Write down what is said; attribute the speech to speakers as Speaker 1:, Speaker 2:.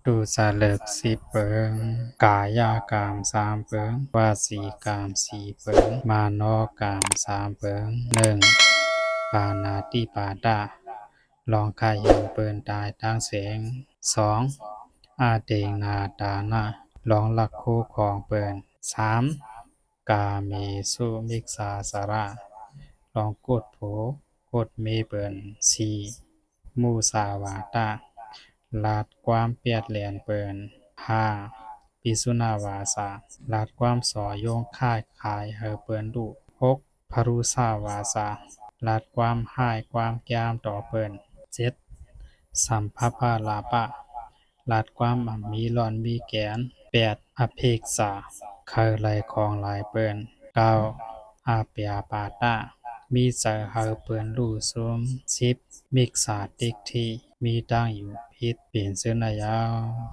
Speaker 1: ดูสาเลิกสิเปิงกายากามสามเปิงวาสีกามสี่เปิงมานอกามสามเปิงหนึ่งปานาติปาตาลองคายเห็นเปินตายตั้งเสียงสองอาเตงนาตานาลองหลักคู่ของเปินสามกาเมสุมิกษาสาระลองกดโผกดเมเปินสี่มูสาวาตาลาดความเปียดแหลนเปินห้าปิสุนาวาสาลาดความสอโยงค่ายขายเฮอเปินดุหกพรุสาวาสาลาดความห้ายความแก้มต่อเปินเจ็ดสัมภพาลาปะลาดความมีหลอนมีแกนแปดอเพกษาเคยไหลของหลายเปินเก้าอาเปียปาตามีใจเฮาเปินลู่ซุมสิบมิกษาติกที่มีตั้งอยู่พิษเปลี่ยนเส้นระยาว